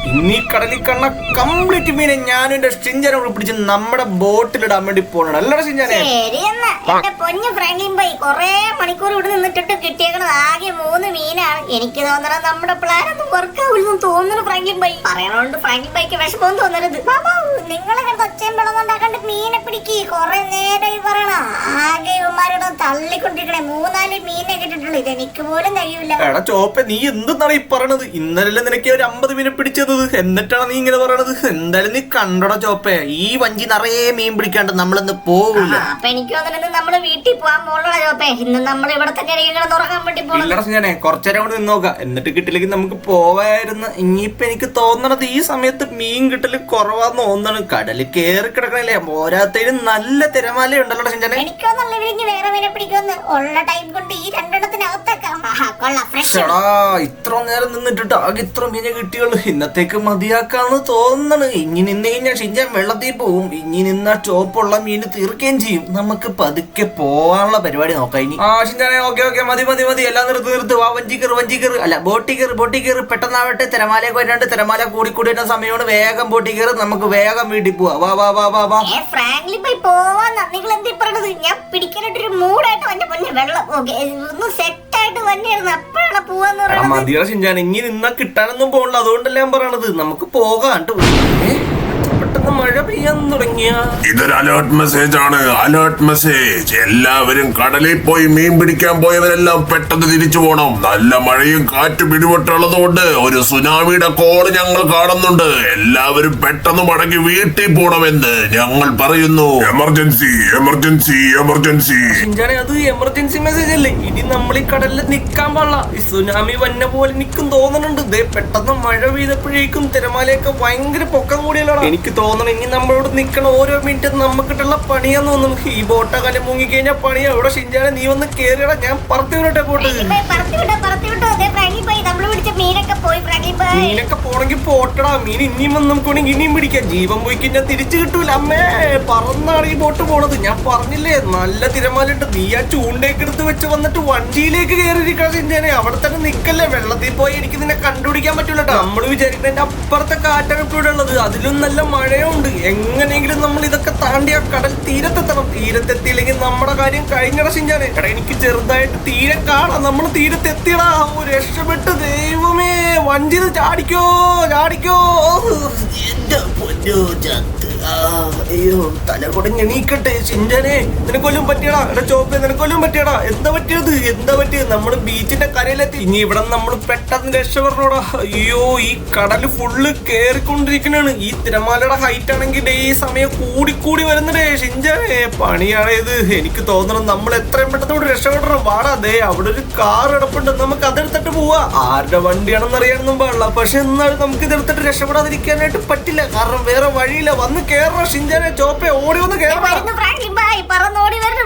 ഇന്നീ കടലിൽ കണ്ണ കംപ്ലീറ്റ് മീനെ ഞാനും എന്റെ ഷിഞ്ചനെ പിടിച്ച് നമ്മുടെ ബോട്ടിലിടാൻ വേണ്ടി പോകണം അല്ലടാ ഷിഞ്ചനെ. പൊന്നു ഫ്രാങ്ക്ലിൻ ബൈ കൊറേ മണിക്കൂർ ഇവിടെ നിന്നിട്ട് കിട്ടിയേക്കണത് ആകെ 3 മീനാണ്. എനിക്ക് തോന്നണ നമ്മുടെ പ്ലാൻ ഒന്നും വർക്കാവില്ലെന്ന് തോന്നുന്നു ഫ്രാങ്ക്ലിൻ ബൈ. പറയണോണ്ട് ഫ്രാങ്ക്ലിൻ ബൈക്ക് വിഷമം തോന്നരുത്. നിങ്ങളെ ഒച്ചയും വെള്ളമുണ്ടാക്കാണ്ട് മീനെ പിടിക്ക്. കൊറേ നേരമായി പറയണ ആകെ ഇവന്മാരോട് തള്ളിക്കൊണ്ടിരിക്കണേ. 3-4 മീനെ കിട്ടിട്ടുള്ളൂ. ഇതെനിക്ക് പോലും കഴിയൂല. എടാ ചോപ്പ നീ എന്തെന്നാണ് ഈ പറയണത്? ഇന്നലെ നിനക്ക് ഒരു 50 മീനെ പിടിച്ചത്, എന്നിട്ടാണ് നീ ഇങ്ങനെ പറയണത്? എന്തായാലും നീ കണ്ടോടാ ചോപ്പേ, ഈ വഞ്ചി നിറയെ മീൻ പിടിക്കാണ്ട് നമ്മളിന്ന് പോവില്ല. അപ്പൊ എനിക്ക് തോന്നുന്നത് നമ്മള് വീട്ടിൽ പോവാൻ പോലുള്ള ചോപ്പേ. ഇന്ന് നമ്മൾ ഇവിടെ തന്നെ തുറക്കാൻ വേണ്ടി പോകണം. കുറച്ചേരം കൂടെ നിന്ന് നോക്കാം, എന്നിട്ട് കിട്ടില്ലെങ്കിൽ നമുക്ക് പോവായിരുന്നു. ഇനിയിപ്പൊ എനിക്ക് തോന്നണത് ഈ സമയത്ത് മീൻ കിട്ടല് കുറവാന്ന് തോന്നണം. കടല് കേറി കിടക്കണല്ലേ, പോരാത്തതിന് നല്ല തിരമാല ഉണ്ടല്ലോ ഷിഞ്ചനെ. എനിക്കൊന്നല്ല ഇവരിഞ്ഞ് വേറെ മീനെ പിടിക്കുമെന്ന് ഉള്ള ടൈം കൊണ്ട് ഈ 2 ഇത്ര നേരം നിന്നിട്ട് ആകെ ഇത്ര മീനെ കിട്ടിയുള്ളൂ. ഇന്നത്തേക്ക് മതിയാക്കാന്ന് തോന്നണ്. ഇനി നിന്ന് കഴിഞ്ഞാൽ ഷിഞ്ചൻ വെള്ളത്തിൽ പോവും. ഇനി നിന്നാ ചോപ്പുള്ള മീൻ തീർക്കുകയും ചെയ്യും. നമുക്ക് പതുക്കെ പോവാനുള്ള പരിപാടി നോക്കാം ഇനി. ഷിഞ്ചാനെ ഓക്കെ മതി മതി മതി, എല്ലാം നിർത്ത്. വാ വഞ്ചി കയറ്. അല്ല ബോട്ടി കയറ്. പെട്ടെന്നാവട്ടെ, തിരമാലയൊക്കെ വരാണ്ട്. തിരമാല കൂടി വരുന്ന സമയമാണ്. വേഗം ബോട്ടി കയറ്, നമുക്ക് വേഗം വീട്ടിൽ പോവാ. വാ. ഫ്രാങ്ക്ലിൻ ബൈ പോവാന്നാ നിങ്ങൾ എന്തി പറഞ്ഞത്? ഞാൻ പിടിക്കാനായിട്ടൊരു മൂടായിട്ട് വന്റെ പൊന്നെ വെള്ളം ഒന്ന് സെറ്റ് ആയിട്ട് വന്നിരുന്നു. അപ്പോഴാണ് പോവാന്ന് പറയുന്നത്. മതിയുടെ ഷിഞ്ചാൻ, ഇനി നിന്നാ കിട്ടാനൊന്നും പോകണ്ട. അതുകൊണ്ടല്ലേ ഞാൻ പറയണത്, നമുക്ക് പോകാണ്ട്. പെട്ടെന്ന് മഴ പെയ്യാൻ തുടങ്ങിയ ഇതൊരു അലേർട്ട് മെസ്സേജ് ആണ്. Alert message. എല്ലാവരും കടലിൽ പോയി മീൻ പിടിക്കാൻ പോയവരെല്ലാം പെട്ടെന്ന് തിരിച്ചു പോകണം. നല്ല മഴയും കാറ്റും ഇടിവെട്ടുള്ളതുകൊണ്ട് ഒരു സുനാമിയുടെ കോള് ഞങ്ങൾ കാണുന്നുണ്ട്. എല്ലാവരും പെട്ടെന്ന് മടങ്ങി വീട്ടിൽ പോകണമെന്ന് ഞങ്ങൾ പറയുന്നു. എമർജൻസി. അത് എമർജൻസി മെസ്സേജ് അല്ലേ? ഇനി നമ്മൾ ഈ കടലിൽ നിക്കാൻ പാടില്ല. ഈ സുനാമി വന്ന പോലെ നിക്കും തോന്നുന്നുണ്ട്. പെട്ടെന്ന് മഴ പെയ്തപ്പോഴേക്കും തിരമാലയൊക്കെ ഭയങ്കര പൊക്കം കൂടിയല്ലോടാ. എനിക്ക് തോന്നണം ഇനി നമ്മളോട് നിക്കണ ഓരോ മിനിറ്റും നമുക്കിട്ടുള്ള പണിയാന്ന് തോന്നുന്നു. ഈ ബോട്ടക്കാലം മുങ്ങി കഴിഞ്ഞാൽ പണിയാ. ഇവിടെ ഷിഞ്ചാനെ നീ വന്ന് കേറിയടാ, ഞാൻ പറത്തി വിടട്ടെ ബോട്ട്. മീനൊക്കെ പോണെങ്കിൽ പോട്ടടാ. മീൻ ഇനിയും വന്ന് നമുക്ക് വേണമെങ്കിൽ ഇനിയും പിടിക്കാം. ജീവൻ പോയി കഴിഞ്ഞാൽ തിരിച്ചു കിട്ടൂല. അമ്മേ, പറന്നാണ് ഈ ബോട്ട് പോണത്. ഞാൻ പറഞ്ഞില്ലേ നല്ല തിരമാലുണ്ട്. നീ ആ ചൂണ്ടയൊക്കെ എടുത്ത് വെച്ച് വന്നിട്ട് വണ്ടിയിലേക്ക് കയറിയിരിക്കണം ഷിഞ്ചാനെ. അവിടെ തന്നെ നിക്കല്ലേ. വെള്ളത്തിൽ പോയി എനിക്ക് നിന്നെ കണ്ടുപിടിക്കാൻ പറ്റൂല. നമ്മൾ വിചാരിക്കുന്നതിന്റെ അപ്പുറത്തെ കാറ്റാണ് ഇപ്പോൾ ഇവിടെ ഉള്ളത്. അതിലും നല്ല മഴയുണ്ട്. എങ്ങനെയെങ്കിലും നമ്മൾ ഇതൊക്കെ താണ്ടി ആ കടൽ തീരത്തെത്തണം. തീരത്തെത്തിയില്ലെങ്കിൽ നമ്മുടെ കാര്യം കഴിഞ്ഞട ഷിഞ്ചാനെ. എടാ എനിക്ക് ചെറുതായിട്ട് തീരം കാണാം. നമ്മൾ തീരത്തെത്തിയടാ. രക്ഷപ്പെട്ട്. ദൈവമേ, വഞ്ചി ചാടിക്കോ. എന്റെ പൊന്നോ ചത്ത്. അയ്യോ, തല കുടഞ്ഞ് എണീക്കട്ടെ ഷിഞ്ചാനെ. നിനക്കൊല്ലും പറ്റിയടാ. എടാ ചോപ്പേ, നിനക്കൊല്ലും പറ്റിയടാ. എന്താ പറ്റിയത്? നമ്മള് ബീച്ചിന്റെ കരയിലെത്തി. ഇനി ഇവിടെ നമ്മൾ പെട്ടെന്ന് രക്ഷപ്പെടണോടാ. അയ്യോ, ഈ കടല് ഫുള്ള് കേറിക്കൊണ്ടിരിക്കണാണ്. ഈ തിരമാലയുടെ ഹൈറ്റ് ആണെങ്കിൽ ഈ സമയം കൂടി വരുന്നുണ്ടേ ഷിഞ്ചാനെ. പണിയാണ് ഇത്. എനിക്ക് തോന്നണം നമ്മൾ എത്രയും പെട്ടെന്ന് ഇവിടെ രക്ഷപ്പെടണം. വാടാ, ദേ അവിടെ ഒരു കാർ കിടപ്പുണ്ട്. നമുക്ക് അതെടുത്തിട്ട് പോവാ. ആരുടെ വണ്ടിയാണെന്ന് അറിയാനൊന്നും പാടില്ല. പക്ഷെ എന്നാലും നമുക്ക് ഇതെടുത്തിട്ട് രക്ഷപ്പെടാതിരിക്കാനായിട്ട് പറ്റില്ല. കാരണം വേറെ വഴിയില്ല. വന്ന് കേറ ഷിഞ്ചാനെ. ചോപ്പേ, ഓടി വന്ന് കേറണം.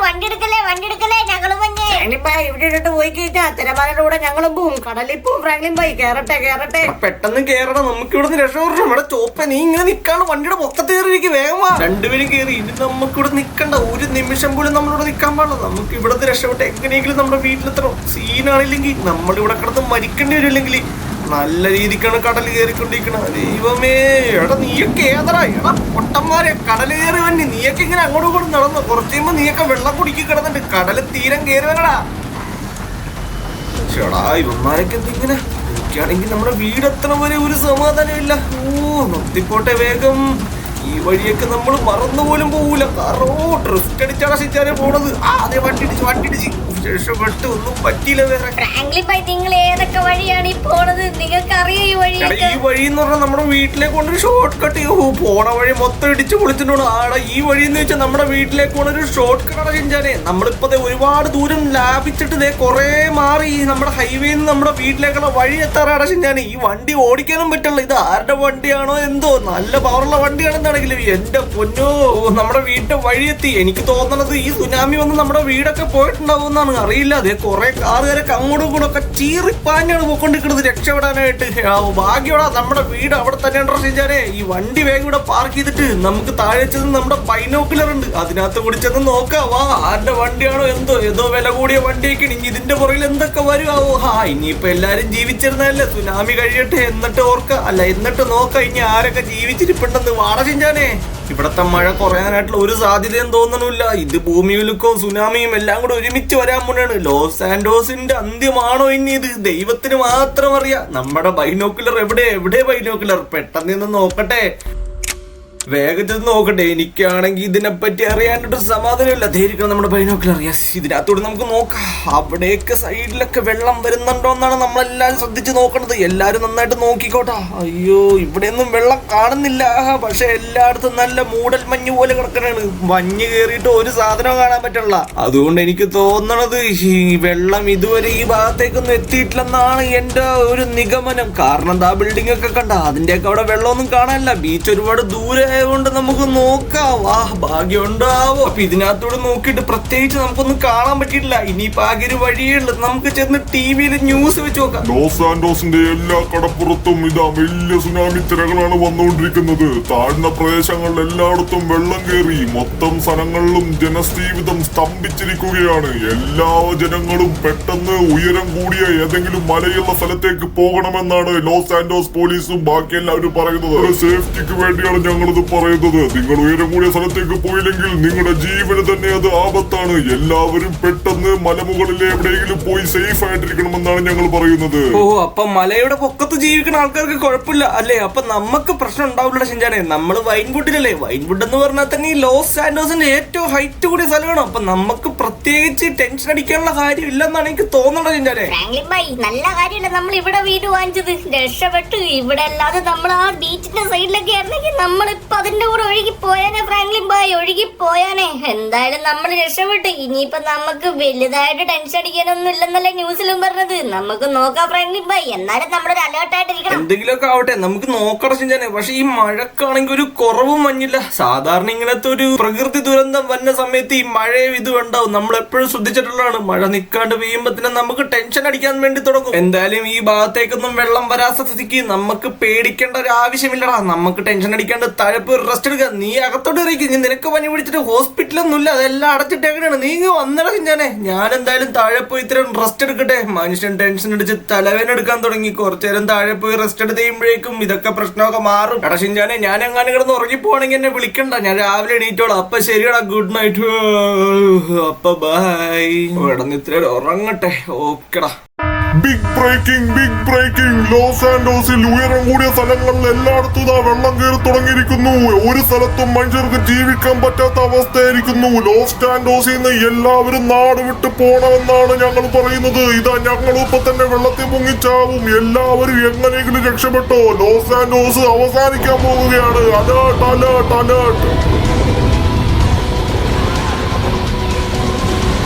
വണ്ടി എടുക്കലേ ഞങ്ങളും ഇവിടെ ഇട്ടിട്ട് പോയി കഴിഞ്ഞാൽ തിരമാലയുടെ കൂടെ ഞങ്ങളും പോവും. കടലിൽ പോവും. ഫ്രാങ്ക്ലിൻ ബൈ കേറട്ടെ. പെട്ടെന്ന് കേറണം. നമുക്ക് ഇവിടെ രക്ഷപ്പെടണം. ഇവിടെ ചോപ്പ നീ ഇങ്ങനെ നിക്കാണ്. വണ്ടിയുടെ മൊത്തത്തിൽ കയറിയിരിക്കും. വേഗമാ. രണ്ടുപേരും കയറി. ഇനി നമുക്കിവിടെ നിക്കണ്ട. ഒരു നിമിഷം പോലും നമ്മളിവിടെ നിക്കാൻ പാടില്ല. നമുക്ക് ഇവിടുന്ന് രക്ഷപ്പെട്ട് എങ്ങനെയെങ്കിലും നമ്മുടെ വീട്ടിലെത്തണം. സീനാണില്ലെങ്കിൽ നമ്മളിവിടെ കിടന്ന് മരിക്കേണ്ടി വരില്ലെങ്കിൽ. നല്ല രീതിക്കാണ് കടൽ കയറിക്കൊണ്ടിരിക്കണത്. ദൈവമേ, എടാ നീയൊക്കെ ഏതടാ? എടാ പൊട്ടന്മാരെ, കടൽ കയറി വന്നി. നീയൊക്കെ ഇങ്ങനെ അങ്ങോട്ടും ഇങ്ങോട്ടും നടന്നു. കുറച്ച് കഴിയുമ്പോ നീയൊക്കെ വെള്ളം കുടിക്കി കിടന്നിട്ട് കടല് തീരം കയറി വരടാ. ചേടാ, ഇവന്മാരൊക്കെ എന്തിങ്ങനെ? എനിക്കാണെങ്കിൽ നമ്മുടെ വീടെത്തണ വരെ ഒരു സമാധാനമില്ല. നിർത്തിപ്പോട്ടെ വേഗം. ഈ വഴിയൊക്കെ നമ്മൾ മറന്നുപോലും പോകൂല. കാരണം ഡ്രിഫ്റ്റ് അടിച്ചാണ് ഷിഞ്ചാനെ പോണത്. അതെ, വണ്ടിടിച്ച് രക്ഷപ്പെട്ട് ഒന്നും പറ്റിയില്ല. വേറെ ഫ്രാങ്ക്ലിൻ ബൈ, നിങ്ങൾ ഏതൊക്കെ വഴിയാണ് ഈ പോണത്? നിങ്ങൾക്ക് അറിയാം ഈ വഴി? ഈ വഴി എന്ന് പറഞ്ഞാൽ നമ്മുടെ വീട്ടിലേക്ക് കൊണ്ടൊരു ഷോർട്ട് കട്ട്. പോണ വഴി മൊത്തം ഇടിച്ച് പൊളിച്ചിട്ടുണ്ട്. ആടാ, ഈ വഴി എന്ന് വെച്ചാൽ നമ്മുടെ വീട്ടിലേക്ക് കൊണ്ടൊരു ഷോർട്ട് കട്ടാണ് ഷിഞ്ചാനെ. നമ്മളിപ്പോ ഒരുപാട് ദൂരം ലാഭിച്ചിട്ട് കൊറേ മാറി നമ്മുടെ ഹൈവേന്ന് നമ്മുടെ വീട്ടിലേക്കുള്ള വഴി എത്താറാണ് ഷിഞ്ചാനെ. ഈ വണ്ടി ഓടിക്കാനും പറ്റുള്ളൂ. ഇത് ആരുടെ വണ്ടിയാണോ എന്തോ, നല്ല പവറുള്ള വണ്ടിയാണെന്നാണെങ്കിലും. എന്റെ പൊന്നോ, നമ്മുടെ വീട്ടിന്റെ വഴിയെത്തി. എനിക്ക് തോന്നണത് ഈ സുനാമി വന്ന് നമ്മുടെ വീടൊക്കെ പോയിട്ടുണ്ടാവുമെന്നാണ്. അറിയില്ല. അതെ കുറെ കാറുകാരൊക്കെ അങ്ങോട്ടും ഇങ്ങോട്ടൊക്കെ ചീറിപ്പാഞ്ഞാണ് പോയിക്കൊണ്ടിരിക്കുന്നത് രക്ഷപ്പെടാനായിട്ട്. ഭാഗ്യമാടാ നമ്മുടെ വീട് അവിടെ തന്നെ ഉണ്ടോ ഷിൻചാനെ. ഈ വണ്ടി വേഗം ഇവിടെ പാർക്ക് ചെയ്തിട്ട് നമുക്ക് താഴെ ചെന്ന് നമ്മുടെ ബൈനോക്കുലർ ഉണ്ട്, അതിനകത്ത് കൂടി ചെന്ന് നോക്കാം. വാ, ആരുടെ വണ്ടിയാണോ ഏതോ വില കൂടിയ വണ്ടിയൊക്കെ. ഇനി ഇതിന്റെ പുറകിൽ എന്തൊക്കെ വരുമാവോ? ഇനിയിപ്പോ എല്ലാരും ജീവിച്ചിരുന്നല്ലേ, സുനാമി കഴിയട്ടെ എന്നിട്ട് എന്നിട്ട് നോക്കാം ഇനി ആരൊക്കെ ജീവിച്ചിരിപ്പുണ്ടെന്ന്. വാട ഷിൻചാനെ, ഇവിടത്തെ മഴ കുറയാനായിട്ടുള്ള ഒരു സാധ്യതയും തോന്നണില്ല. ഇത് ഭൂമിയുലുക്കവും സുനാമിയും എല്ലാം കൂടെ ഒരുമിച്ച് വരാൻ മുന്നാണ്. ലോസ് ആൻഡോസിന്റെ അന്ത്യമാണോ ഇനി ഇത്? ദൈവത്തിന് മാത്രം അറിയാം. നമ്മുടെ ബൈനോക്കുലർ എവിടെ ബൈനോക്കുലർ? പെട്ടെന്ന് നോക്കട്ടെ, വേഗം ചെന്ന് നോക്കട്ടെ. എനിക്കാണെങ്കിൽ ഇതിനെപ്പറ്റി അറിയാനായിട്ട് സമാധാനമില്ല. ധൈര്യം നമ്മുടെ ബൈനോക്കുലർ. യെസ്, ഇതിനകത്തോട് നമുക്ക് നോക്കാം. അവിടെയൊക്കെ സൈഡിലൊക്കെ വെള്ളം വരുന്നുണ്ടോ എന്നാണ് നമ്മളെല്ലാരും ശ്രദ്ധിച്ച് നോക്കണത്. എല്ലാരും നന്നായിട്ട് നോക്കിക്കോട്ടെ. അയ്യോ, ഇവിടെയൊന്നും വെള്ളം കാണുന്നില്ല. പക്ഷെ എല്ലായിടത്തും നല്ല മൂടൽ മഞ്ഞ് പോലെ കിടക്കണാണ്. മഞ്ഞ് കയറിയിട്ട് ഒരു സാധനവും കാണാൻ പറ്റില്ല. അതുകൊണ്ട് എനിക്ക് തോന്നണത് ഈ വെള്ളം ഇതുവരെ ഈ ഭാഗത്തേക്കൊന്നും എത്തിയിട്ടില്ലെന്നാണ് എന്റെ ഒരു നിഗമനം. കാരണം എന്താ ബിൽഡിംഗ് ഒക്കെ കണ്ട, അതിന്റെയൊക്കെ അവിടെ വെള്ളമൊന്നും കാണാനില്ല. ബീച്ച് ഒരുപാട് ദൂരെ കൊണ്ട് നമുക്ക് നോക്കാം. ഭാഗ്യം ഉണ്ടാവോ? അപ്പൊ ഇതിനകത്തോട് നോക്കിയിട്ട് പ്രത്യേകിച്ച് നമുക്കൊന്നും കാണാൻ പറ്റിയിട്ടില്ല. ഇനിയിപ്പോ ആകെ ഒരു വഴിയേ ഉള്ളൂ, നമുക്ക് ചെന്ന് ടിവിയിൽ ന്യൂസ് വെച്ച് നോക്കാം. ലോസ് ആൻഡോസിന്റെ എല്ലാ കടപ്പുറത്തും ഇതാ വലിയ സുനാമി തിരകളാണ് വന്നുകൊണ്ടിരിക്കുന്നത്. താഴ്ന്ന പ്രദേശങ്ങളിൽ എല്ലായിടത്തും വെള്ളം കയറി മൊത്തം സ്ഥലങ്ങളിലും ജനജീവിതം സ്തംഭിച്ചിരിക്കുകയാണ്. എല്ലാ ജനങ്ങളും പെട്ടെന്ന് ഉയരം കൂടിയ ഏതെങ്കിലും മലയുള്ള സ്ഥലത്തേക്ക് പോകണമെന്നാണ് ലോസ് ആൻഡോസ് പോലീസും ബാക്കി എല്ലാവരും പറയുന്നത്. സേഫ്റ്റിക്ക് വേണ്ടിയാണ് ഞങ്ങളിത് പറയുന്നത്. നിങ്ങൾ ഉയരം കൂടിയ സ്ഥലത്തേക്ക് പോയില്ലെങ്കിൽ നിങ്ങളുടെ ജീവന് തന്നെ അത് ആപത്താണ്. എല്ലാവരും പെട്ടെന്ന് മലമുകളിലെ എവിടെയെങ്കിലും പോയി സേഫ് ആയിട്ടിരിക്കണമെന്നാണ് ഞങ്ങൾ പറയുന്നത്. അപ്പൊ മലയുടെ പൊക്കത്ത് ജീവിക്കുന്ന ആൾക്കാർക്ക് കുഴപ്പമില്ല അല്ലേ? അപ്പൊ നമുക്ക് പ്രശ്നം ഉണ്ടാവില്ല ഷിൻചാനെ. നമ്മൾ വൈൻവുഡിലല്ലേ? വൈൻവുഡ് എന്ന് പറഞ്ഞാൽ തന്നെ ഈ ലോസ് ആൻഡോസിന്റെ ഏറ്റവും ഹൈറ്റ് കൂടിയ സ്ഥലമാണ്. അപ്പൊ നമുക്ക് പ്രത്യേകിച്ച് ടെൻഷൻ അടിക്കാനുള്ള കാര്യം ഇല്ലെന്നാണ് എനിക്ക് തോന്നുന്നത് ഷിൻചാനെ. നല്ല കാര്യമല്ല നമ്മൾ ഇവിടെ വീട് വാങ്ങിച്ചത്, രക്ഷപ്പെട്ടു. ഇവിടെ അല്ലാതെ നമ്മൾ ആ ബീച്ചിന്റെ സൈഡിലൊക്കെ ആയിരുന്നെങ്കിൽ നമ്മളിപ്പോ അതിന്റെ കൂടെ ഒഴുകിപ്പോയാനെ ഫ്രാങ്ക്ലിൻ ബായ്, ഒഴുകിപ്പോയാനെ. എന്തായാലും നമ്മൾ രക്ഷപ്പെട്ടു. ഇനിയിപ്പോ നമുക്ക് വലുതായിട്ട് ടെൻഷൻ അടിക്കാനൊന്നും ഇല്ലെന്നല്ലേ ന്യൂസിലും പറഞ്ഞത്. നമുക്ക് നോക്കാം ഫ്രാങ്ക്ലിൻ ബായ്. എന്നാലും നമ്മളൊരു അലേർട്ടായിട്ടിരിക്കണം. എന്തെങ്കിലുമൊക്കെ ആവട്ടെ, നമുക്ക് നോക്കണം ഷിൻചാനെ. പക്ഷെ ഈ മഴക്കാണെങ്കിൽ ഒരു കുറവും മഞ്ഞില്ല. സാധാരണ ഇങ്ങനത്തെ ഒരു പ്രകൃതി ദുരന്തം വന്ന സമയത്ത് ഈ മഴയും ഇതും ഉണ്ടാവും. നമ്മൾ എപ്പോഴും ശ്രദ്ധിച്ചിട്ടുള്ളതാണ്. മഴ നിൽക്കാണ്ട് പെയ്യുമ്പത്തിന് നമുക്ക് ടെൻഷൻ അടിക്കാൻ വേണ്ടി തുടങ്ങും. എന്തായാലും ഈ ഭാഗത്തേക്കൊന്നും വെള്ളം വരാത്ത സ്ഥിതിക്ക് നമുക്ക് പേടിക്കേണ്ട ഒരു ആവശ്യമില്ലടാ. നമുക്ക് ടെൻഷൻ അടിക്കാണ്ട് തഴപ്പ് റെസ്റ്റ് എടുക്കുക. നീ അകത്തോട്ട് ഇറങ്ങി. നിനക്ക് പനി പിടിച്ചിട്ട് ഹോസ്പിറ്റലൊന്നും ഇല്ല, അതെല്ലാം അടച്ചിട്ടേക്കണാണ്. നീ വന്നട ഷിൻചാനെ. ഞാൻ എന്തായാലും താഴെ പോയി ഇത്രയും റെസ്റ്റ് എടുക്കട്ടെ. മനുഷ്യൻ ടെൻഷൻ അടിച്ച് തലവേന എടുക്കാൻ തുടങ്ങി. കുറച്ചു നേരം താഴെ പോയി റെസ്റ്റ് എടുത്ത് കഴിയുമ്പോഴേക്കും ഇതൊക്കെ പ്രശ്നമൊക്കെ മാറും. എടാ ഷിൻചാനെ, ഞാൻ എങ്ങാനും കിടന്ന് ഉറങ്ങിപ്പോവാണെങ്കിൽ എന്നെ വിളിക്കണ്ട, ഞാൻ രാവിലെ എണീറ്റോളാം. അപ്പൊ ശരിയടാ, ഗുഡ് നൈറ്റ്. അപ്പൊ ബൈ. കിടന്ന് ഇത്രയും ഉറങ്ങട്ടെ. ഓക്കെടാ. Big breaking. ലോസ് ആൻഡോസിൽ ഉയരം കൂടിയ സ്ഥലങ്ങളിൽ എല്ലായിടത്തും വെള്ളം കയറി തുടങ്ങിയിരിക്കുന്നു. ഒരു സ്ഥലത്തും മനുഷ്യർക്ക് ജീവിക്കാൻ പറ്റാത്ത അവസ്ഥയായിരിക്കുന്നു. ലോസ് ആൻഡോസിൽ നിന്ന് എല്ലാവരും നാട് വിട്ട് പോണമെന്നാണ് ഞങ്ങൾ പറയുന്നത്. ഇതാ ഞങ്ങൾ ഇപ്പൊ തന്നെ വെള്ളത്തിൽ മുങ്ങിച്ചാവും. എല്ലാവരും എങ്ങനെയെങ്കിലും രക്ഷപ്പെട്ടോ. ലോസ് ആൻഡോസ് അവസാനിക്കാൻ പോവുകയാണ്. അലേർട്ട്.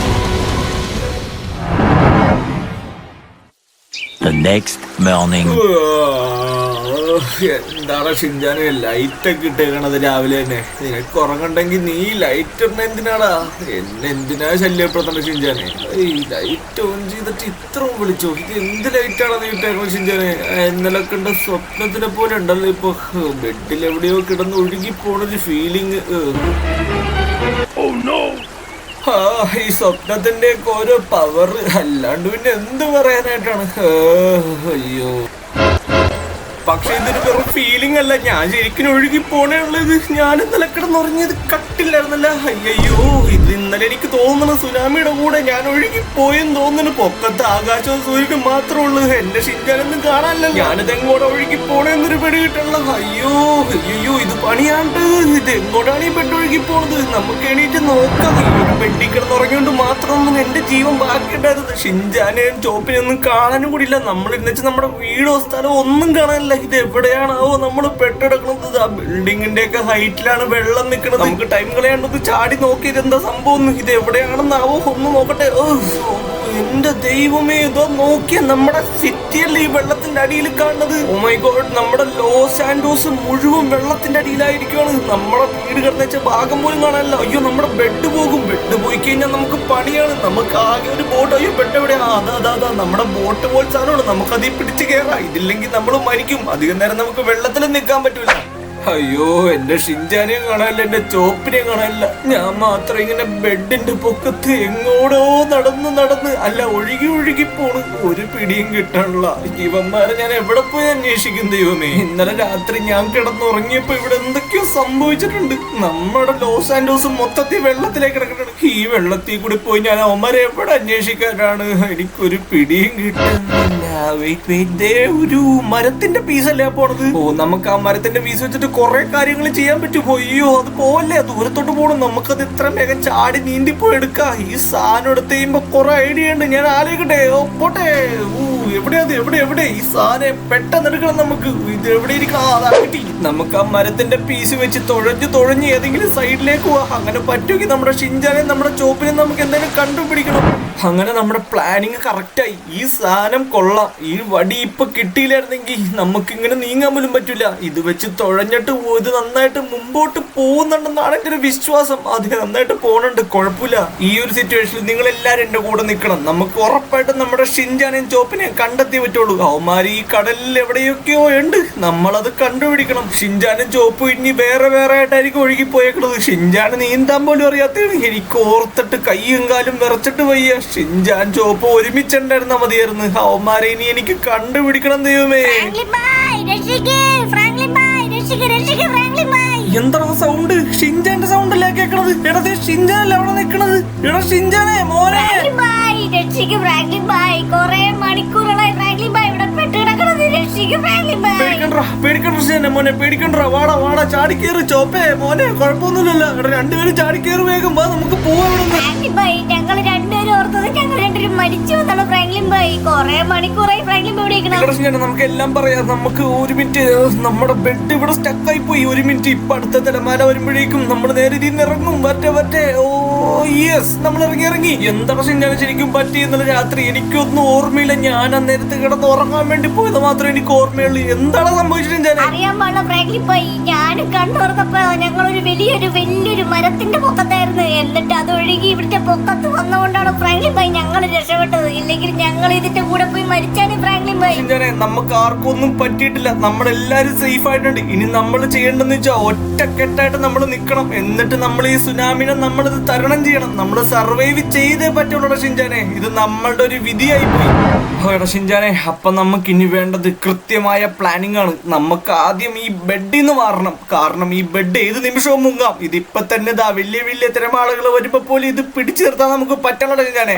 The next morning. എന്താണ് ഷിൻചാനെ ലൈറ്റൊക്കെ ഇട്ടേക്കണത് രാവിലെ തന്നെ? നിനക്ക് ഉറങ്ങണ്ടെങ്കിൽ നീ ലൈറ്റ് ഇടണ എന്തിനാടാ? എന്തിനാ ശല്യപ്പെടുത്തണ്ട ഷിൻചാനെ? ഈ ലൈറ്റ് ഓൺ ചെയ്തിട്ട് ഇത്രയും വിളിച്ചോ? ഇത് എന്ത് ലൈറ്റാണ് നീ ഇട്ടേക്കണത് ഷിൻചാനെ? ഇന്നലെ കണ്ട സ്വപ്നത്തിനെ പോലെ ഉണ്ടല്ലോ ഇപ്പൊ. ബെഡിൽ എവിടെയോ കിടന്ന് ഒഴുകി പോണൊരു ഫീലിങ്. ഈ സ്വപ്നത്തിന്റെ ഒക്കെ ഓരോ പവർ, അല്ലാണ്ട് പിന്നെ എന്ത് പറയാനായിട്ടാണ്? അയ്യോ, പക്ഷെ ഇതൊരു വെറും ഫീലിംഗ് അല്ല. ഞാൻ ശരിക്കും ഒഴുകി പോണേ ഉള്ളത്. ഞാൻ ഇന്നലെ കിടന്നുറങ്ങിയത് കട്ടില്ലായിരുന്നല്ല. അയ്യോ, ഇത് ഇന്നലെ എനിക്ക് തോന്നുന്നു സുനാമിയുടെ കൂടെ ഞാൻ ഒഴുകി പോയെന്ന് തോന്നുന്നു. പൊക്കത്ത് ആകാശവും സൂര്യനും മാത്രമേ ഉള്ളൂ. എന്റെ ഷിൻചാനൊന്നും കാണാനല്ല. ഞാനിത് എങ്ങോട്ടാ ഒഴുകി പോണേന്നൊരു പെടി കിട്ടണല്ലോ. അയ്യോ, ഇത് പണിയാണ്ട്. ഇത് എങ്ങോട്ടാണ് ഈ ബെഡ് ഒഴുകി പോണത്? നമുക്ക് എണീറ്റ് നോക്കാം. ഇവിടെ ബെഡിൽ കിടന്നുറങ്ങിയോണ്ട് മാത്രമൊന്നും എന്റെ ജീവൻ ബാക്കിയുണ്ടായിരുന്നു. ഷിൻചാനെയും ചോപ്പിനെയൊന്നും കാണാനും കൂടിയില്ല. നമ്മൾ ഇന്നിച്ച് നമ്മുടെ വീടോ സ്ഥലമോ ഒന്നും കാണാനില്ല. ഇത് എവിടെയാണാവോ നമ്മൾ പെട്ടെടുക്കുന്നത്? ആ ബിൽഡിങ്ങിന്റെ ഒക്കെ ഹൈറ്റിലാണ് വെള്ളം നിൽക്കുന്നത്. നമുക്ക് ടൈം കളയാണ്ടത് ചാടി നോക്കിയത് എന്താ സംഭവം. ഇത് എവിടെയാണെന്നാവോ ഒന്ന് നോക്കട്ടെ. എന്റെ ദൈവമേ, ഇതോ നോക്കിയ നമ്മുടെ സിറ്റിയല്ലേ ഈ വെള്ളത്തിന്റെ അടിയിൽ കാണുന്നത്. ഓ മൈ ഗോഡ്, നമ്മുടെ ലോസ് ആൻഡോസ് മുഴുവൻ വെള്ളത്തിന്റെ അടിയിലായിരിക്കുവാണ്. നമ്മുടെ വീട് കിടന്ന ഭാഗം പോലും കാണാനല്ല. അയ്യോ, നമ്മുടെ ബെഡ് പോകും. ബെഡ് പോയി കഴിഞ്ഞാൽ നമുക്ക് പണിയാണ്. നമുക്ക് ആകെ ഒരു ബോട്ട്. അയ്യോ, ബെഡ് എവിടെയാ? അതാ നമ്മുടെ ബോട്ട് പോലെ സാധനമാണ്. നമുക്കതിൽ പിടിച്ച് കയറാം. ഇതില്ലെങ്കിൽ നമ്മൾ മരിക്കും. അധികം നേരം നമുക്ക് വെള്ളത്തിൽ നിൽക്കാൻ പറ്റൂല. അയ്യോ, എന്റെ ഷിൻജാനെയും കാണാനില്ല, എന്റെ ചോപ്പിനെയും കാണാനില്ല. ഞാൻ മാത്രം ഇങ്ങനെ ബെഡിന്റെ പൊക്കത്ത് എങ്ങോടോ നടന്ന് അല്ല ഒഴുകി പോണ്. ഒരു പിടിയും കിട്ടാനുള്ള ഇവന്മാരെ ഞാൻ എവിടെ പോയി അന്വേഷിക്കും ദൈവമേ. ഇന്നലെ രാത്രി ഞാൻ കിടന്നുറങ്ങിയപ്പോ ഇവിടെ എന്തൊക്കെയോ സംഭവിച്ചിട്ടുണ്ട്. നമ്മുടെ ലോസ് ആൻഡോസ് മൊത്തത്തിൽ വെള്ളത്തിലേക്ക് കിടക്കുന്നുണ്ട്. ഈ വെള്ളത്തിൽ കൂടി പോയി ഞാൻ അവന്മാരെ എവിടെ അന്വേഷിക്കാനാണ്? എനിക്കൊരു പിടിയും കിട്ടുന്നില്ല. വെയിറ്റ്, ഒരു മരത്തിന്റെ പീസല്ലേ പോണത്. ഓ, നമുക്ക് ആ മരത്തിന്റെ പീസ് വെച്ചിട്ട് കുറെ കാര്യങ്ങൾ ചെയ്യാൻ പറ്റും. അയ്യോ, അത് പോവല്ലേ, ദൂരത്തോട്ട് പോകണം. നമുക്കത് ഇത്ര വേഗം ചാടി നീന്തിപ്പോയി എടുക്കാം. ഈ സാധനം എടുത്ത് കഴിയുമ്പോ കുറെ ഐഡിയ ഉണ്ട്. ഞാൻ ആലോചിക്കട്ടെ. ഓ പോട്ടെ. എവിടെ ഈ സാധനം പെട്ടെന്ന് എടുക്കണം. നമുക്ക് ഇത് എവിടെ ഇരിക്കണം? അതാ കിട്ടി. നമുക്ക് ആ മരത്തിന്റെ പീസ് വെച്ച് തുഴഞ്ഞ് ഏതെങ്കിലും സൈഡിലേക്ക് പോവാ. അങ്ങനെ പറ്റുമെങ്കിൽ നമ്മുടെ ഷിൻജാനെ നമ്മുടെ ചോപ്പിനെ നമുക്ക് എന്തെങ്കിലും കണ്ടുപിടിക്കണം. അങ്ങനെ നമ്മുടെ പ്ലാനിങ് കറക്റ്റായി. ഈ സാധനം കൊള്ളാം. ഈ വടി ഇപ്പൊ കിട്ടിയില്ലായിരുന്നെങ്കിൽ നമുക്ക് ഇങ്ങനെ നീങ്ങാൻ പോലും പറ്റൂല. ഇത് വെച്ച് തുഴഞ്ഞിട്ട് ഇത് നന്നായിട്ട് മുമ്പോട്ട് പോകുന്നുണ്ടെന്നാണ് എന്റെ ഒരു വിശ്വാസം. അത് നന്നായിട്ട് പോണുണ്ട്, കുഴപ്പമില്ല. ഈ ഒരു സിറ്റുവേഷനിൽ നിങ്ങൾ എല്ലാരും എന്റെ കൂടെ നിൽക്കണം. നമുക്ക് ഉറപ്പായിട്ടും നമ്മുടെ ഷിൻജാനെയും ചോപ്പിനെയും കണ്ടെത്തിയേ പറ്റുള്ളൂ. അവന്മാര് ഈ കടലിൽ എവിടെയൊക്കെയോ ഉണ്ട്. നമ്മളത് കണ്ടുപിടിക്കണം. ഷിൻജാനും ചോപ്പും ഇനി വേറെ ആയിട്ടായിരിക്കും ഒഴുകി പോയേക്കണത്. ഷിൻജാന് നീന്താൻ പോലും അറിയാത്തതാണ്. എനിക്ക് ഓർത്തിട്ട് കൈയും കാലും വിറച്ചിട്ട് വയ്യ. ഷിൻജാൻ ചോപ്പ് ഒരുമിച്ചുണ്ടായിരുന്നാ മതിയായിരുന്നു. അവന്മാരെ ഇനി എനിക്ക് കണ്ടുപിടിക്കണം ദൈവമേ. എന്താണ് സൗണ്ട്? ഷിൻജാന്റെ സൗണ്ട് അല്ലേ കേൾക്കണത്? എടാ, ഷിൻജാനല്ലേ അവിടെ നിൽക്കണത്? എടാ ഷിൻജാനെ, മോനെ പേടിക്കണ്ട. വാടാ ചാടിക്കേറ് ചോപ്പേ. മോനെ കുഴപ്പമൊന്നുമില്ലല്ലോ. എടാ, രണ്ടുപേരും ചാടിക്കേറ് വേഗം വാ, നമുക്ക് പോവാം. ഞങ്ങൾ രണ്ടുപേരും ഓർത്തത് ഞങ്ങൾ രണ്ടുപേരും മരിച്ചു എന്നാണ് ഫ്രാങ്ക്ലിൻ ഭായ്. കുറെ മണിക്കൂറായി ഫ്രാങ്ക്ലിൻ ഭായ് ഇവിടെ. നമുക്ക് എല്ലാം പറയാം. നമുക്ക് ഒരു മിനിറ്റ്, നമ്മുടെ ബെഡ് ഇവിടെ സ്റ്റക്കായി പോയി. ഒരു മിനിറ്റ്, ഇപ്പൊ അടുത്ത തിരമാല വരുമ്പോഴേക്കും നമ്മൾ നേരെ ഇതിന്ന് ഇറങ്ങും. വരട്ടെ. ഓ യെസ്, നമ്മൾ ഇറങ്ങി. എന്താണ് ഞാൻ ശരിക്കും പറ്റി ഇന്നലെ രാത്രി? എനിക്കൊന്നും ഓർമ്മയില്ല. ഞാൻ അന്നേരത്ത് കിടന്ന് ഉറങ്ങാൻ വേണ്ടി പോയത് മാത്രമേ എനിക്ക് ഓർമ്മയുള്ളൂ. എന്താണ് സംഭവിച്ചിട്ട് അറിയാൻ പാടില്ല ഫ്രാങ്ക്ലിൻ ഭായ്. ഞാൻ കണ്ടുറന്നപ്പോ ഞങ്ങളൊരു വലിയൊരു മരത്തിന്റെ പൊക്കത്തായിരുന്നു. എന്നിട്ട് അത് ഒഴുകി ഇവിടുത്തെ പൊക്കത്ത് വന്നുകൊണ്ടാണ് ഫ്രാങ്ക്ലിൻ ഭായ് ഞങ്ങൾ രക്ഷപ്പെട്ടത്. ഇല്ലെങ്കിൽ ഞങ്ങൾ ഇതിന്റെ കൂടെ പോയി മരിച്ചാണ് ഫ്രാങ്ക്ലിൻ ഭായ്. നമുക്ക് ആർക്കൊന്നും പറ്റിയിട്ടില്ല. നമ്മളെല്ലാരും സേഫ് ആയിട്ടുണ്ട്. ഇനി നമ്മൾ ചെയ്യേണ്ടെന്ന് വെച്ചാൽ ഒറ്റക്കെട്ടായിട്ട് നമ്മൾ നിൽക്കണം. എന്നിട്ട് നമ്മൾ ഈ സുനാമിനെ നമ്മളിത് തരണം ചെയ്യണം. നമ്മൾ സർവൈവ് ചെയ്തേ പറ്റുള്ളൂ ഷിൻജാനെ. ഇത് നമ്മളുടെ ഒരു വിധിയായി പോയി. ഷിൻജാനെ, അപ്പൊ നമുക്ക് ഇനി വേണ്ടത് കൃത്യമായ പ്ലാനിങ് ആണ്. നമുക്ക് ആദ്യം ഈ ബെഡിൽ നിന്ന് മാറണം. കാരണം ഈ ബെഡ് ഏത് നിമിഷവും മുങ്ങാം. ഇതിപ്പൊ തന്നെ വലിയ തിരമാളകൾ വരുമ്പോ പോലും ഇത് പിടിച്ചു നിർത്താൻ നമുക്ക് പറ്റണല്ലോ ഷിൻജാനെ.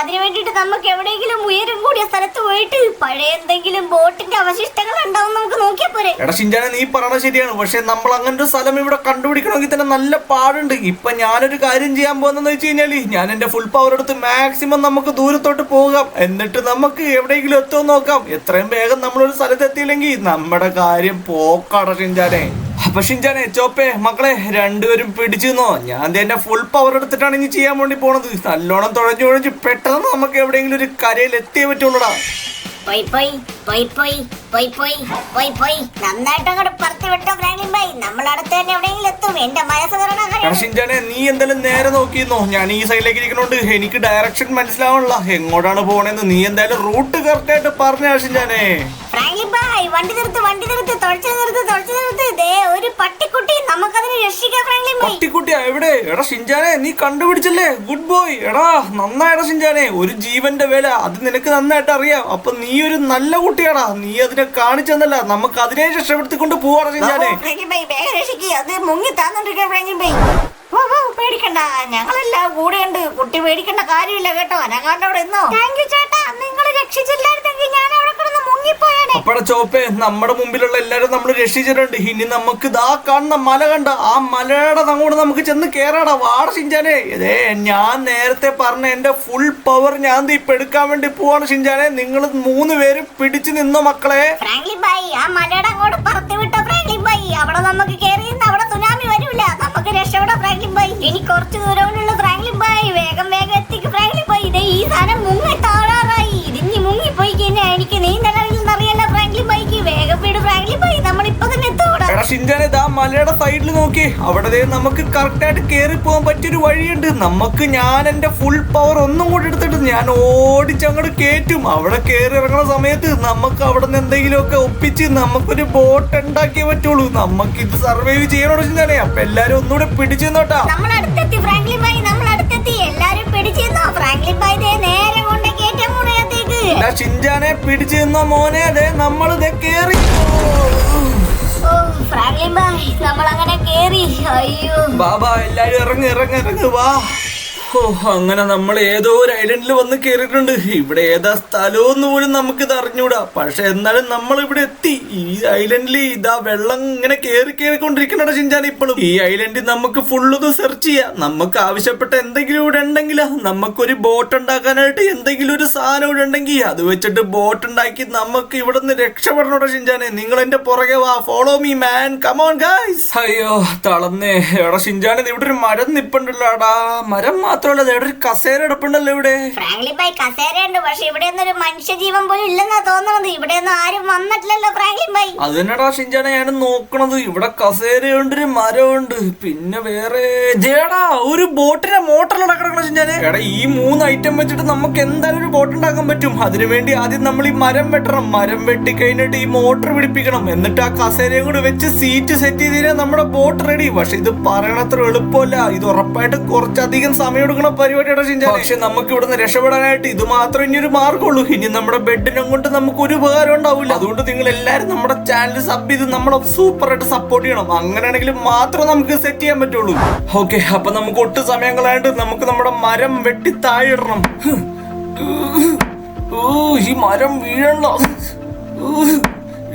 അതിനു വേണ്ടിട്ട് നമുക്ക് എവിടെയെങ്കിലും ഉയരം കൂടിയ സ്ഥലത്ത് പോയിട്ട് പഴയ എന്തെങ്കിലും ബോട്ടിന്റെ അവശിഷ്ടങ്ങൾ ഉണ്ടാവും നമുക്ക് നോക്കിയാ പോരെ. എടാ ഷിൻജാനെ, നീ പറയണത് ശരിയാണ്. പക്ഷെ നമ്മൾ അങ്ങനെ ഒരു സ്ഥലം ഇവിടെ കണ്ടുപിടിക്കണമെങ്കിൽ തന്നെ നല്ല പാടുണ്ട്. ഇപ്പൊ ഞാനൊരു കാര്യം ചെയ്യാൻ പോകുന്നതെന്ന് വെച്ച് കഴിഞ്ഞാല്, ഞാൻ എന്റെ ഫുൾ പവർ എടുത്ത് മാക്സിമം നമുക്ക് ദൂരത്തോട്ട് പോകാം. എന്നിട്ട് നമുക്ക് എവിടെയെങ്കിലും എത്തുമോ നോക്കാം. എത്രയും വേഗം നമ്മളൊരു സ്ഥലത്ത് എത്തിയില്ലെങ്കിൽ നമ്മുടെ കാര്യം പോക്കാട ഷിൻജാനെ. അപ്പൊ ഷിൻജാനെ, ചോപ്പേ, മക്കളെ രണ്ടുപേരും പിടിച്ചിരുന്നോ? ഞാൻ എന്റെ ഫുൾ പവർ എടുത്തിട്ടാണ് ഇനി ചെയ്യാൻ വേണ്ടി പോണത്. നല്ലോണം തുഴഞ്ഞു പെട്ടെന്ന് നമുക്ക് എവിടെയെങ്കിലും ഒരു കരയിൽ എത്തിയേ പറ്റുള്ളൂടാ. നന്നായിട്ട് അങ്ങോട്ട് പറത്തി വിട്ടോ ഫ്രാങ്ക്ലിൻ ഭായ്. നമ്മളടുത്ത് തന്നെ എവിടെയെങ്കിലും എത്തും. എന്റെ ഷിൻജാനെ, നീ എന്തായാലും നേരെ നോക്കിയിരുന്നോ? ഞാൻ ഈ സൈഡിലേക്ക് ഇരിക്കണോണ്ട് എനിക്ക് ഡയറക്ഷൻ മനസ്സിലാവണല്ല എങ്ങോട്ടാണ് പോണേന്ന്. നീ എന്തായാലും റൂട്ട് കറക്റ്റ് ആയിട്ട് പറഞ്ഞ ഷിൻജാനെ. ഫ്രാങ്ക്ലിൻ ഭായ്, വണ്ടി നിർത്ത്, തുഴച്ചു നിർത്ത്. ദേ ഒരു പട്ടിക്കുട്ടി, നമുക്കതിനെ രക്ഷിക്കാം ഫ്രാങ്ക്ലിൻ ഭായ്. പട്ടിക്കുട്ടിയാ എവിടെ? എടാ ഷിൻജാനെ, നീ കണ്ടുപിടിച്ചല്ലേ, ഗുഡ് ബോയ്. എടാ നന്നായിടാ ഷിൻജാനെ. ഒരു ജീവന്റെ വില അത് നിനക്ക് നന്നായിട്ട് അറിയാം. അപ്പൊ നീ ഒരു നല്ല കുട്ടിയാടാ. നീ അതിനെ കാണിച്ചെന്നല്ല, നമുക്ക് അതിനെ രക്ഷപ്പെടുത്തിക്കൊണ്ട് പോവാടാ ഷിൻജാനെ. അത് മുങ്ങി താന്നോണ്ടിരിക്കാൻ ഫ്രാങ്ക്ലിൻ ഭായ്. പേടിക്കണ്ട, ഞങ്ങളെല്ലാം കൂടെയുണ്ട്. കുട്ടി പേടിക്കേണ്ട കാര്യമില്ല കേട്ടോ. അനങ്ങാണ്ട് അവിടെ ഇന്നോ. താങ്ക് യു ചേട്ടാ, നിങ്ങൾ രക്ഷിച്ചില്ലായിരുന്നെങ്കിൽ ഞാൻ അവിടെ കിടന്ന് മുങ്ങിപ്പോയാനെ. അപ്പടെ ചോപ്പേ, നമ്മുടെ മുമ്പിലുള്ള എല്ലാരും നമ്മൾ രക്ഷിച്ചിട്ടുണ്ട്. ഇനി നമുക്ക് ദാ കാണുന്ന മല കണ്ട ആ മലയുടെ അങ്ങോട്ട് നമുക്ക് ചെന്ന് കേറാടാ. വാട ഷിൻജാനെ. ഇതേ ഞാൻ നേരത്തെ പറഞ്ഞ എന്റെ ഫുൾ പവർ ഞാൻ ഇപ്പൊ എടുക്കാൻ വേണ്ടി പോവാണ് ഷിൻജാനെ. നിങ്ങൾ 3 പേരും പിടിച്ചു നിന്നോ മക്കളെ. ഫ്രാങ്ക്ലിൻ ഭായ്, ആ മലയുടെ അങ്ങോട്ട് പറത്തി വിട്ടോ ഫ്രാങ്ക്ലിൻ ഭായ്. അവിടെ നമുക്ക് കേറി അവിടെ സുനാമി വരൂല. നമുക്ക് രക്ഷപ്പെടാം ഫ്രാങ്ക്ലിൻ ഭായ്. ഇനി കുറച്ച് ദൂരമുള്ള ഫ്രാങ്ക്ലിൻ ഭായ്. വേഗം എത്തിക്ക് ഫ്രാങ്ക്ലിൻ ഭായ്. ഇതേ ഈ സാധനം മുങ്ങ ഷിൻജാനെ ദാ മലയുടെ സൈഡിൽ നോക്കി, അവിടെ നമുക്ക് കറക്റ്റ് ആയിട്ട് കേറി പോകാൻ പറ്റിയൊരു വഴിയുണ്ട്. ഞാൻ എന്റെ ഫുൾ പവർ ഒന്നും കൂടി എടുത്തിട്ട് ഞാൻ ഓടിച്ചങ്ങോട്ട് കേറ്റും. അവിടെ കേറി ഇറങ്ങുന്ന സമയത്ത് നമുക്ക് അവിടെ നിന്ന് എന്തെങ്കിലുമൊക്കെ ഒപ്പിച്ച് നമുക്കൊരു ബോട്ട് ഉണ്ടാക്കിയേ പറ്റുള്ളൂ. നമുക്ക് ഇത് സർവൈവ് ചെയ്യണോ ഷിൻജാനെ? അപ്പൊ എല്ലാരും ഒന്നുകൂടെ പിടിച്ചു നോട്ടാ. നമ്മളടുത്തെത്തി ഫ്രാങ്ക്ലിൻ ഭായ്, നമ്മളടുത്തെത്തി. എല്ലാരും പിടിച്ചു ഫ്രാങ്ക്ലിൻ ഭായ് നേരെ കൊണ്ട് കേറ്റാൻ മുറിയത്തേക്ക്. ഷിൻജാനെ പിടിച്ചു നിന്നോ മോനെ, അതെ നമ്മൾ കേറി. ഫ്രാങ്ക്ലിൻ ഭായ് നമ്മളങ്ങനെ കേറി. അയ്യോ ബാബാ എല്ലാരും ഇറങ്ങ് വാ. അങ്ങനെ നമ്മൾ ഏതോ ഒരു ഐലൻഡിൽ വന്ന് കേറിയിട്ടുണ്ട്. ഇവിടെ ഏതാ സ്ഥലമെന്ന് പോലും നമുക്കിത് അറിഞ്ഞൂടാ. പക്ഷെ എന്നാലും നമ്മൾ ഇവിടെ എത്തി. ഈ ഐലൻഡിൽ ഇതാ വെള്ളം ഇങ്ങനെ കേറിക്കൊണ്ടിരിക്കണ ഷിൻജാൻ. ഇപ്പോഴും ഈ ഐലൻഡിൽ നമുക്ക് ഫുള്ളൊന്ന് സെർച്ച് ചെയ്യാം. നമുക്ക് ആവശ്യപ്പെട്ട എന്തെങ്കിലും ഇവിടെ ഉണ്ടെങ്കിൽ, നമുക്കൊരു ബോട്ട് ഉണ്ടാക്കാനായിട്ട് എന്തെങ്കിലും ഒരു സാധനം ഇവിടെ ഉണ്ടെങ്കിൽ അത് വെച്ചിട്ട് ബോട്ട് ഉണ്ടാക്കി നമുക്ക് ഇവിടെ നിന്ന് രക്ഷപ്പെടണോടാ ഷിൻജാനെ. നിങ്ങൾ എന്റെ പുറകെ വാ, follow me man, come on guys. അയ്യോ തളന്നേ. എടാ ഷിൻജാനെ ഇവിടെ ഒരു മരം നിപ്പുണ്ടല്ലോടാ. മരം മാത്രമല്ല ഒരു കസേര എടുപ്പുണ്ടല്ലോ ഇവിടെ. ഫ്രാങ്ക്ലിൻ ഭായ് കസേരയുണ്ട്, പക്ഷെ ഇവിടെ ഒന്നും ഒരു മനുഷ്യജീവൻ പോലും ഇല്ലെന്നാ തോന്നണത്. ഇവിടെ ഒന്നും ആരും വന്നിട്ടില്ലല്ലോ ഫ്രാങ്ക്ലിൻ ഭായ്. അതിനടാ ഷിൻജാനെ ഞാൻ നോക്കണത്. ഇവിടെ കസേരയുണ്ട്, ഒരു മരമുണ്ട്, പിന്നെ വേറെ ഒരു ബോട്ടിന്റെ മോട്ടറിലൂടെ കിടക്കണം ഷിൻജാനെ. എടാ ഈ 3 ഐറ്റം വെച്ചിട്ട് നമുക്ക് എന്തായാലും ഒരു ബോട്ട് ഉണ്ടാക്കാൻ പറ്റും. അതിനുവേണ്ടി ആദ്യം നമ്മൾ ഈ മരം വെട്ടണം. മരം വെട്ടി കഴിഞ്ഞിട്ട് ഈ മോട്ടർ പിടിപ്പിക്കണം. എന്നിട്ട് ആ കസേരയും കൂടി വെച്ച് സീറ്റ് സെറ്റ് ചെയ്ത് നമ്മുടെ ബോട്ട് റെഡി. പക്ഷെ ഇത് പറയണത്ര എളുപ്പമല്ല. ഇത് ഉറപ്പായിട്ട് കുറച്ചധികം സമയം എടുക്കണം പരിപാടിയുടെ ഷിൻജാനെ. പക്ഷെ നമുക്ക് ഇവിടുന്ന് രക്ഷപ്പെടാനായിട്ട് ഇത് മാത്രം ഇനി ഒരു മാർഗമുള്ളൂ. ഇനി നമ്മുടെ ബെഡിനെ കൊണ്ട് നമുക്ക് ഒരു ഉപകാരം ഉണ്ടാവില്ല. അതുകൊണ്ട് നിങ്ങൾ എല്ലാരും നമ്മുടെ ചാനൽ സബ് ചെയ്ത് നമ്മളെ സൂപ്പർ ആയിട്ട് സപ്പോർട്ട് ചെയ്യണം. അങ്ങനെയാണെങ്കിൽ മാത്രം നമുക്ക് സെറ്റ് ചെയ്യാൻ പറ്റുള്ളൂ. ഓക്കെ, അപ്പൊ നമുക്ക് ഒട്ടും സമയം കളയാണ്ട് നമുക്ക് നമ്മുടെ മരം വെട്ടി താഴെയിടണം. ഈ മരം വീഴണ്ട.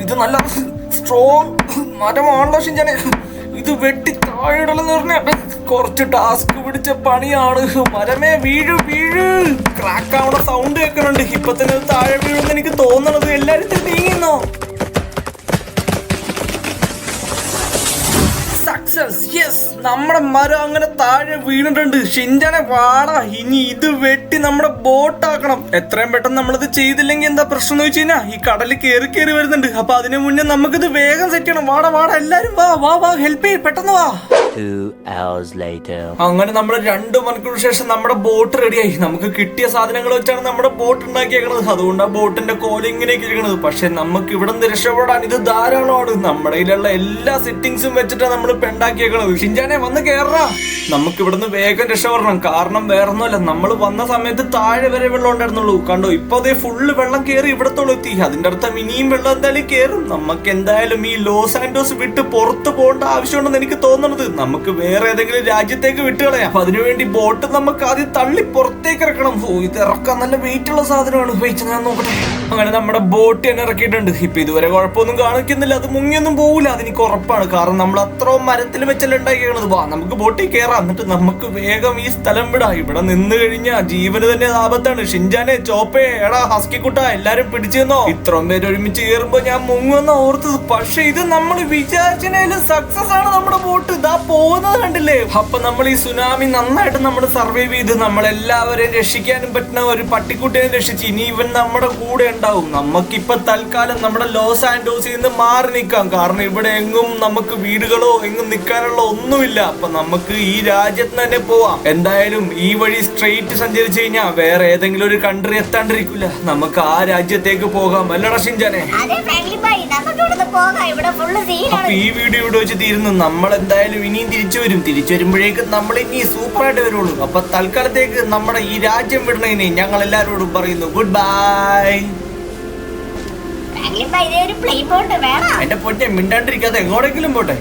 ഇത് നല്ല സ്ട്രോങ് മരമാണല്ലോ ഷിൻജാനെ. ഇത് വെട്ടി താഴെയിടലെന്ന് പറഞ്ഞ കുറച്ച് ടാസ്ക് പിടിച്ച പണിയാണ്. മരമേ വീഴു ക്രാക്ക് ആവുന്ന സൗണ്ട് കേൾക്കുന്നുണ്ട്. ഇപ്പൊ തന്നെ താഴെ വീഴുമെന്ന് എനിക്ക് തോന്നണത്. എല്ലാരും നീങ്ങുന്നോ? സക്സസ്, യെസ്, നമ്മുടെ മരം അങ്ങനെ താഴെ വീണിട്ടുണ്ട്. ഷിൻജാനെ വാടാ, ഇനി ഇത് വെട്ടി നമ്മുടെ ബോട്ടാക്കണം. എത്രയും പെട്ടെന്ന് നമ്മളിത് ചെയ്തില്ലെങ്കിൽ എന്താ പ്രശ്നം എന്ന് വെച്ച് കഴിഞ്ഞാൽ ഈ കടല് കേറി വരുന്നുണ്ട്. അപ്പൊ അതിനു മുന്നേ നമുക്കിത് വേഗം സെറ്റ് ചെയ്യണം. വാടാ എല്ലാരും വാ ഹെൽപ്പ് ചെയ്യ്, പെട്ടെന്ന് വാ. 2 hours later. അങ്ങനെ നമ്മൾ 2 മണിക്കൂർ ശേഷം നമ്മുടെ ബോട്ട് റെഡിയായി. നമുക്ക് കിട്ടിയ സാധനങ്ങൾ വെച്ചാണ് നമ്മുടെ ബോട്ട് ഉണ്ടാക്കിയേക്കണത്. അതുകൊണ്ട് ആ ബോട്ടിന്റെ കോല ഇങ്ങനെയൊക്കെ ഇരിക്കണത്. പക്ഷെ നമുക്ക് ഇവിടെ നിന്ന് രക്ഷപ്പെടാൻ ഇത് ധാരാളമാണ്. നമ്മുടെ കയ്യിലുള്ള എല്ലാ സെറ്റിംഗ്സും വെച്ചിട്ടാണ് നമ്മൾ ഉണ്ടാക്കിയേക്കണത്. ഷിൻജാനെ വന്ന് കേറാ. നമുക്ക് ഇവിടുന്ന് വേഗം രക്ഷപ്പെടണം. കാരണം വേറൊന്നുമല്ല, നമ്മൾ വന്ന സമയത്ത് താഴെ വരെ വെള്ളം ഉണ്ടായിരുന്നുള്ളൂ. കണ്ടോ, ഇപ്പൊ അതേ ഫുള്ള് വെള്ളം കയറി ഇവിടത്തോളം എത്തി. അതിന്റെ അർത്ഥം ഇനിയും വെള്ളം എന്തായാലും കയറും. നമുക്ക് എന്തായാലും ഈ ലോസ് ആൻഡോസ് വിട്ട് പുറത്ത് പോകേണ്ട ആവശ്യമുണ്ടെന്ന് എനിക്ക് തോന്നുന്നത്. നമുക്ക് വേറെ ഏതെങ്കിലും രാജ്യത്തേക്ക് വിട്ടുകളയാം. അപ്പൊ അതിനുവേണ്ടി ബോട്ട് നമുക്ക് ആദ്യം തള്ളി പുറത്തേക്ക് ഇറക്കണം. ഇത് ഇറക്കാൻ നല്ല വെയിറ്റ് ഉള്ള സാധനമാണ്. വെയിറ്റ് ഞാൻ നോക്കട്ടെ. അങ്ങനെ നമ്മുടെ ബോട്ട് തന്നെ ഇറക്കിയിട്ടുണ്ട്. ഇപ്പൊ ഇതുവരെ കുഴപ്പമൊന്നും കാണിക്കുന്നില്ല. അത് മുങ്ങിയൊന്നും പോകില്ല, അതെനിക്ക് ഉറപ്പാണ്. കാരണം നമ്മൾ അത്രയും മരത്തിൽ വെച്ചല്ലേ ഉണ്ടാക്കിയത്. വാ നമുക്ക് ബോട്ടിൽ കയറാം. എന്നിട്ട് നമുക്ക് വേഗം ഈ സ്ഥലം വിടാം. ഇവിടെ നിന്ന് കഴിഞ്ഞാൽ ജീവന് തന്നെ ആപത്താണ്. ഷിൻജാനെ, ചോപ്പേ, എടാ ഹസ്കിക്കുട്ട, എല്ലാരും പിടിച്ചെന്നോ. ഇത്രയും പേര് ഒരുമിച്ച് കയറുമ്പോ ഞാൻ മുങ്ങുമെന്നാ ഓർത്തത്. പക്ഷെ ഇത് നമ്മൾ വിചാരിച്ചതിലും സക്സസ് ആണ്. നമ്മുടെ ബോട്ട് ഇതാ പോകുന്നത് കണ്ടില്ലേ. അപ്പൊ നമ്മൾ ഈ സുനാമി നന്നായിട്ട് നമ്മൾ സർവൈവ് ചെയ്ത് നമ്മളെല്ലാവരെയും രക്ഷിക്കാനും പറ്റുന്ന ഒരു പട്ടിക്കുട്ടിയെ രക്ഷിച്ച് ഇനി ഇവൻ നമ്മുടെ കൂടെ ഉണ്ടാവും. നമുക്കിപ്പൊ തൽക്കാലം നമ്മുടെ ലോസ് ആൻഡോസിൽ നിന്ന് മാറി നിൽക്കാം. കാരണം ഇവിടെ എങ്ങും നമുക്ക് വീടുകളോ എങ്ങും നിൽക്കാനുള്ള ഒന്നുമില്ല. അപ്പൊ നമുക്ക് ഈ രാജ്യത്ത് തന്നെ പോവാം. എന്തായാലും ഈ വഴി സ്ട്രെയിറ്റ് സഞ്ചരിച്ചു കഴിഞ്ഞാൽ വേറെ ഏതെങ്കിലും ഒരു കൺട്രി എത്താണ്ടിരിക്കില്ല. നമുക്ക് ആ രാജ്യത്തേക്ക് പോകാം. അല്ലടാ ഷിൻജാനെ? അപ്പൊ ഈ വീഡിയോ ഇവിടെ വെച്ച് തീരുന്നു. നമ്മൾ എന്തായാലും ഇനിയും തിരിച്ചു വരുമ്പോഴേക്കും നമ്മൾ ഇനി സൂപ്പറായിട്ട് വരുള്ളൂ. അപ്പൊ തൽക്കാലത്തേക്ക് നമ്മുടെ ഈ രാജ്യം വിടണേനെ ഞങ്ങൾ എല്ലാവരോടും പറയുന്നു ഗുഡ് ബൈ. എന്റെ പൊന്നെ മിണ്ടാണ്ടിരിക്കാതെ എങ്ങോട്ടെങ്കിലും പോട്ടെ.